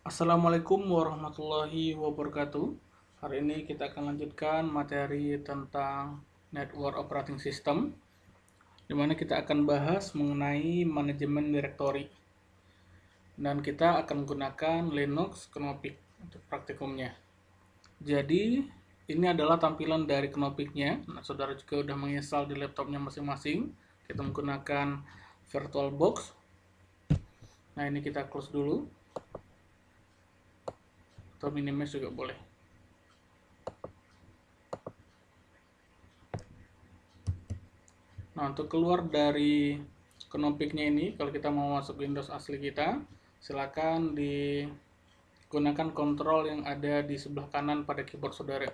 Assalamualaikum warahmatullahi wabarakatuh. Hari ini kita akan lanjutkan materi tentang Network Operating System, di mana kita akan bahas mengenai manajemen direktori. Dan kita akan menggunakan Linux Knoppix untuk praktikumnya. Jadi, ini adalah tampilan dari Knoppix-nya. Nah, saudara juga sudah menginstal di laptopnya masing-masing. Kita menggunakan VirtualBox. Nah, ini kita close dulu. Atau minimize juga boleh. Nah, untuk keluar dari Knoppix-nya ini, kalau kita mau masuk Windows asli kita, silakan digunakan kontrol yang ada di sebelah kanan pada keyboard saudara.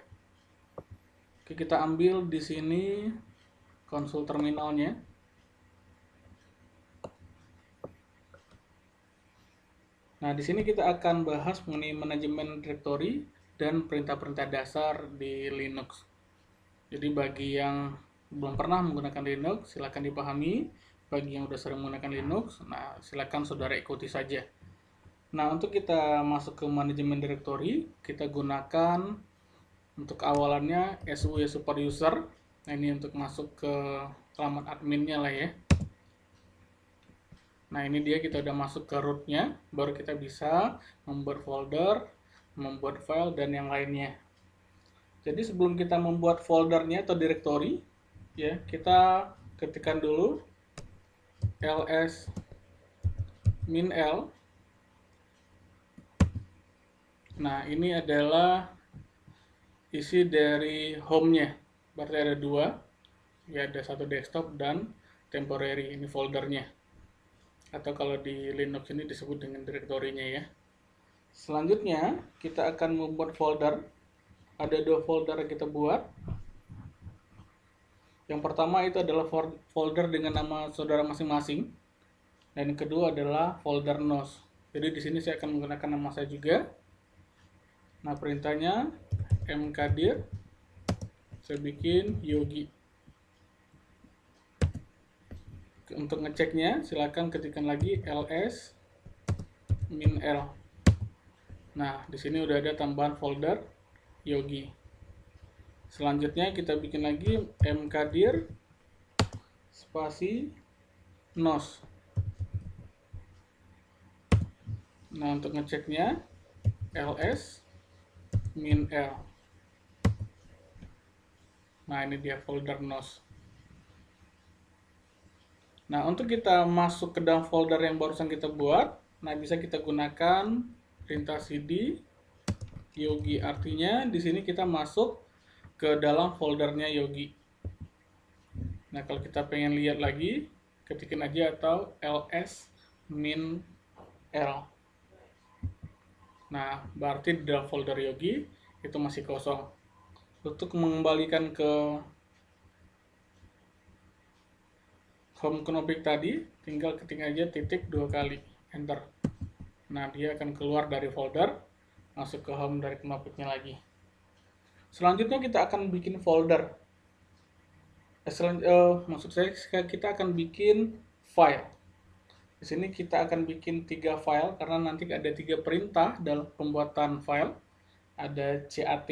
Oke, kita ambil di sini konsol terminalnya. Nah, di sini kita akan bahas mengenai manajemen direktori dan perintah-perintah dasar di Linux. Jadi bagi yang belum pernah menggunakan Linux, silakan dipahami. Bagi yang sudah sering menggunakan Linux, nah silakan saudara ikuti saja. Nah, untuk kita masuk ke manajemen direktori, kita gunakan untuk awalannya SUE super user. Nah, ini untuk masuk ke alamat adminnya lah ya. Nah, ini dia, kita udah masuk ke rootnya, baru kita bisa membuat folder, membuat file, dan yang lainnya. Jadi sebelum kita membuat foldernya atau direktori, ya kita ketikkan dulu ls min l. Nah, ini adalah isi dari home-nya. Berarti ada dua, ya ada satu desktop dan temporary, ini foldernya. Atau kalau di Linux ini disebut dengan direktorinya ya. Selanjutnya, kita akan membuat folder. Ada dua folder yang kita buat. Yang pertama itu adalah folder dengan nama saudara masing-masing. Dan yang kedua adalah folder nos. Jadi di sini saya akan menggunakan nama saya juga. Nah, perintahnya mkdir, saya bikin yogi. Untuk ngeceknya, silakan ketikkan lagi ls min l. Nah, di sini udah ada tambahan folder yogi. Selanjutnya kita bikin lagi mkdir spasi nos. Nah, untuk ngeceknya ls min l. Nah, ini dia folder nos. Nah, untuk kita masuk ke dalam folder yang barusan kita buat, nah bisa kita gunakan perintah cd yogi. Artinya di sini kita masuk ke dalam foldernya yogi. Nah, kalau kita pengen lihat lagi, ketikin aja atau ls min l. Nah, berarti di dalam folder yogi itu masih kosong. Untuk mengembalikan ke home Knoppix tadi, tinggal ketik aja titik 2 kali, enter. Nah, dia akan keluar dari folder, masuk ke home dari Knoppix-nya lagi. Selanjutnya kita akan bikin folder. Maksud saya kita akan bikin file. Di sini kita akan bikin 3 file karena nanti ada 3 perintah dalam pembuatan file. Ada cat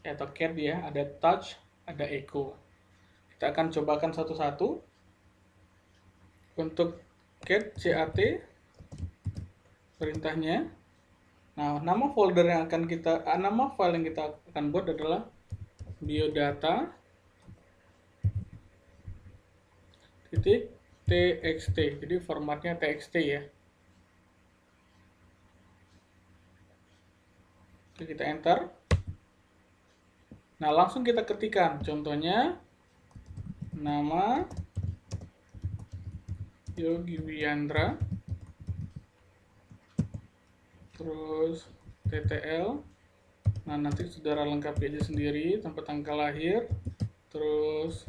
atau cat ya, ada touch, ada echo. Kita akan cobakan satu-satu. Untuk cat perintahnya. Nah, nama folder yang akan nama file yang kita akan buat adalah biodata txt. Jadi formatnya txt ya. Oke, kita enter. Nah, langsung kita ketikkan. Contohnya nama Yogi Wiyandra, terus ttl. Nah, nanti saudara lengkapi aja sendiri, tempat tanggal lahir, terus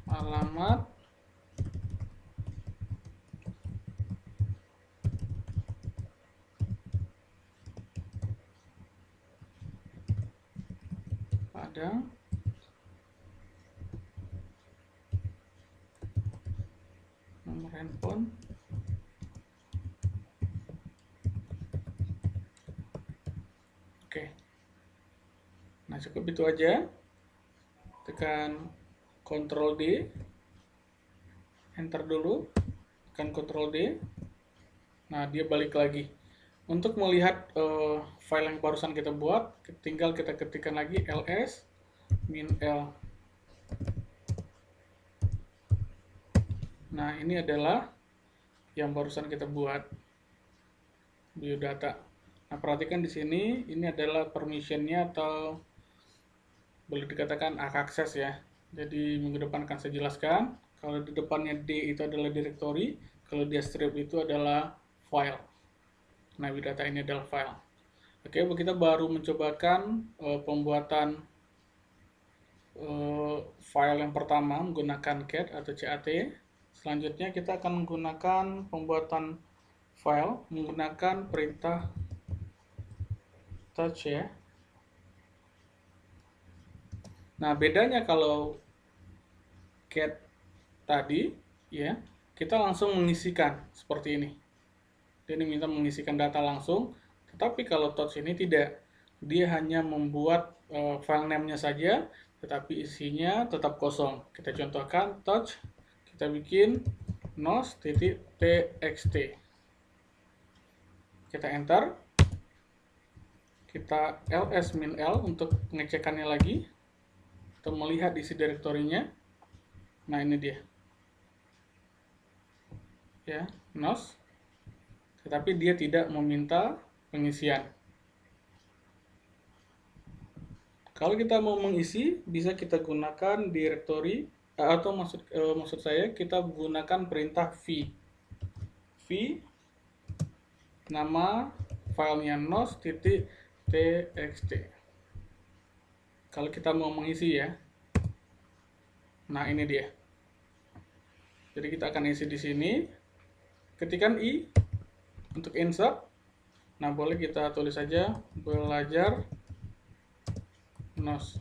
alamat, Padang, nomor handphone, cukup itu aja. Tekan Ctrl D, enter dulu, tekan Ctrl D. Nah, dia balik lagi. Untuk melihat file yang barusan kita buat, tinggal kita ketikkan lagi ls -l. Nah, ini adalah yang barusan kita buat, biodata. Nah, perhatikan di sini, ini adalah permissionnya atau boleh dikatakan hak akses ya. Jadi minggu depan akan saya jelaskan. Kalau di depannya D itu adalah directory, kalau dia strip itu adalah file. Nah, biodata ini adalah file. Oke, kita baru mencobakan pembuatan file yang pertama menggunakan cat atau cat. Selanjutnya kita akan menggunakan pembuatan file menggunakan perintah touch ya. Nah, bedanya kalau cat tadi ya, kita langsung mengisikan seperti ini. Dia minta mengisikan data langsung, tetapi kalau touch ini tidak. Dia hanya membuat file name-nya saja, tetapi isinya tetap kosong. Kita contohkan touch, kita bikin nos.txt. Kita enter. Kita ls-l untuk pengecekannya lagi, atau melihat isi direktorinya. Nah, ini dia. Ya, nos. Tetapi dia tidak meminta pengisian. Kalau kita mau mengisi, bisa kita gunakan directory atau maksud saya kita gunakan perintah v. Nama filenya nos.txt. Kalau kita mau mengisi ya. Nah, ini dia. Jadi kita akan isi di sini. Ketikkan i untuk insert. Nah, boleh kita tulis saja belajar nos.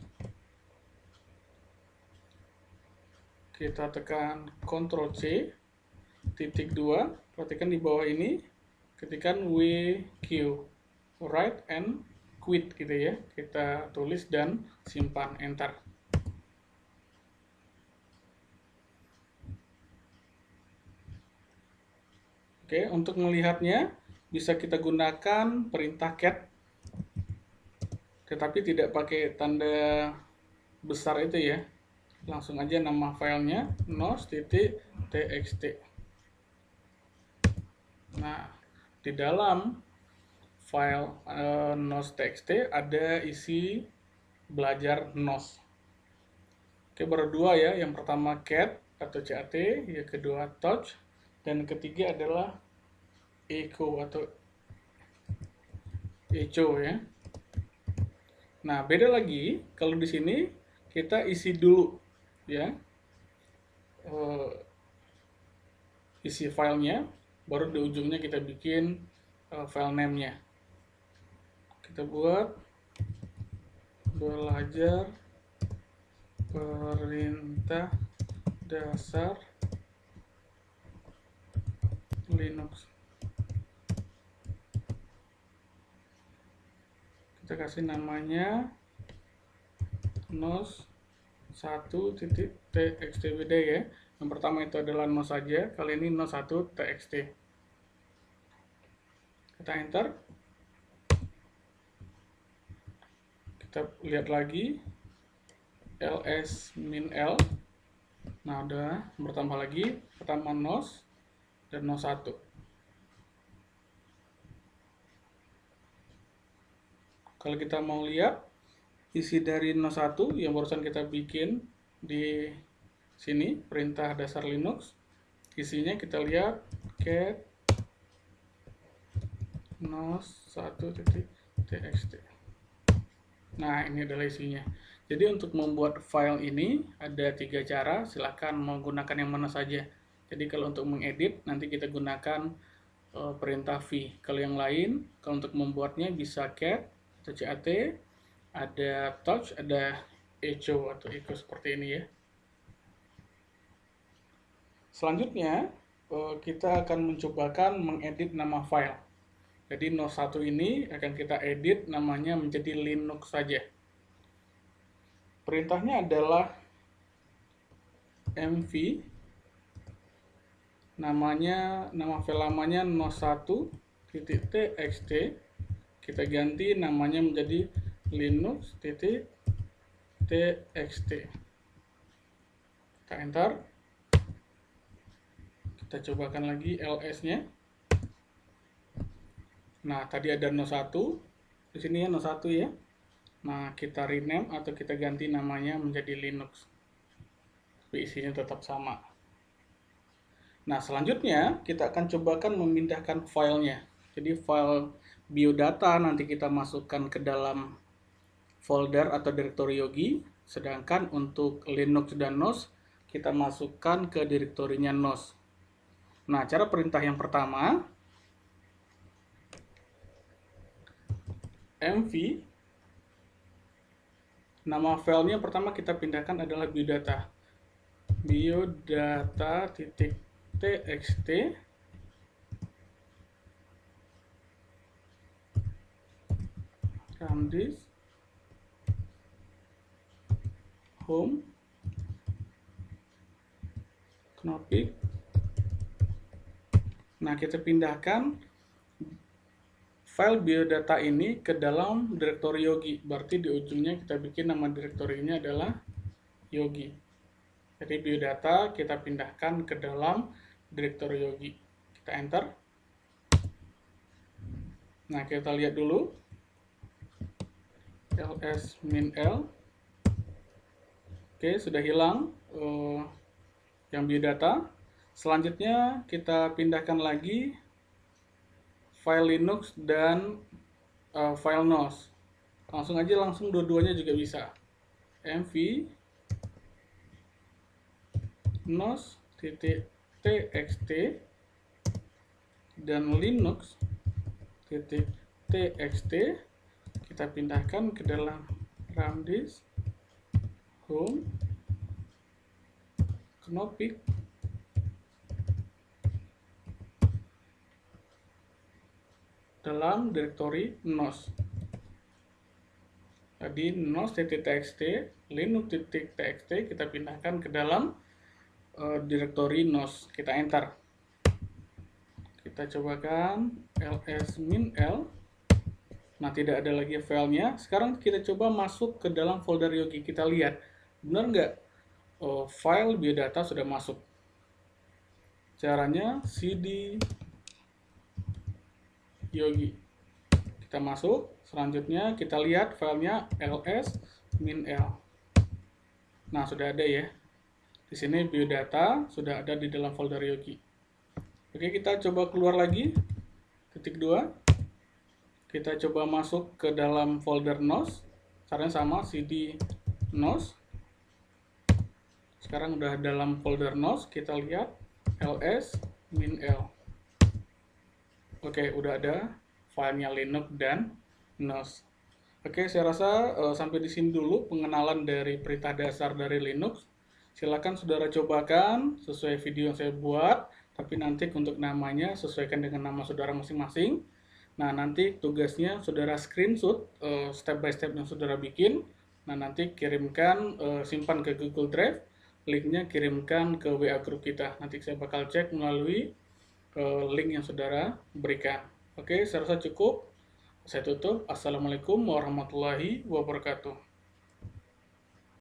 Kita tekan Ctrl C, titik 2, perhatikan di bawah ini, ketikkan WQ, write and quit gitu ya. Kita tulis dan simpan, enter. Oke, untuk melihatnya bisa kita gunakan perintah cat, tetapi tidak pakai tanda besar itu ya. Langsung aja nama filenya nos.txt. Nah, di dalam file nos.txt ada isi belajar nos. Oke, baru dua ya. Yang pertama cat atau cat, yang kedua touch, dan ketiga adalah echo atau echo ya. Nah, beda lagi kalau di sini kita isi dulu ya, isi filenya, baru di ujungnya kita bikin file name-nya. Kita buat belajar perintah dasar Linux. Kita kasih namanya nos1.txt, beda ya. Yang pertama itu adalah nos saja, kali ini nos1.txt. Kita enter. Kita lihat lagi ls-l. Nah, udah bertambah lagi, pertama nos dan nos1. Kalau kita mau lihat isi dari nos1 yang barusan kita bikin di sini, perintah dasar Linux, isinya kita lihat cat nos1.txt. Nah, ini adalah isinya. Jadi untuk membuat file ini ada 3 cara, silahkan menggunakan yang mana saja. Jadi kalau untuk mengedit nanti kita gunakan perintah v. Kalau yang lain, kalau untuk membuatnya bisa cat atau cat, ada touch, ada echo atau echo seperti ini ya. Selanjutnya kita akan mencobakan mengedit nama file. Jadi nos1 ini akan kita edit namanya menjadi Linux saja. Perintahnya adalah mv, nama file lamanya nos1.txt, kita ganti namanya menjadi linux.txt. Kita enter. Kita cobakan lagi ls-nya. Nah, tadi ada nos1, di sini ya nos1 ya. Nah, kita rename atau kita ganti namanya menjadi Linux. Tapi isinya tetap sama. Nah, selanjutnya kita akan cobakan memindahkan filenya. Jadi file biodata nanti kita masukkan ke dalam folder atau direktori Yogi, sedangkan untuk Linux dan NOS kita masukkan ke direktorinya NOS. Nah, cara perintah yang pertama, mv, nama filenya pertama kita pindahkan adalah biodata. Biodata.txt. Run this. Home. Knoppik. Nah, kita pindahkan file biodata ini ke dalam direktori Yogi. Berarti di ujungnya kita bikin nama direktorinya adalah Yogi. Jadi biodata kita pindahkan ke dalam direktori Yogi. Kita enter. Nah, kita lihat dulu. ls-min-l. Oke, sudah hilang yang biodata. Selanjutnya kita pindahkan lagi file Linux dan file NOS. Langsung dua-duanya juga bisa. mv nos.txt dan linux.txt kita pindahkan ke dalam RAM disk, home, knoppik, dalam direktori nos. Jadi nos.txt, linux.txt kita pindahkan ke dalam direktori nos. Kita enter. Kita cobakan ls-min-l. Nah, tidak ada lagi filenya. Sekarang kita coba masuk ke dalam folder Yogi. Kita lihat, benar nggak file biodata sudah masuk. Caranya cd Yogi. Kita masuk. Selanjutnya kita lihat filenya ls-min-l. Nah, sudah ada ya. Di sini biodata sudah ada di dalam folder Yogi. Oke, kita coba keluar lagi. Titik 2. Kita coba masuk ke dalam folder nos. Caranya sama, cd nos. Sekarang udah dalam folder nos, kita lihat ls-min-l. Oke, udah ada filenya Linux dan nos. Oke, saya rasa sampai di sini dulu pengenalan dari perintah dasar dari Linux. Silakan saudara cobakan sesuai video yang saya buat, tapi nanti untuk namanya sesuaikan dengan nama saudara masing-masing. Nah, nanti tugasnya saudara screenshot step by step yang saudara bikin. Nah, nanti kirimkan, simpan ke Google Drive, linknya kirimkan ke WA grup kita. Nanti saya bakal cek melalui link yang saudara berikan. Oke, saya rasa cukup. Saya tutup. Assalamualaikum warahmatullahi wabarakatuh.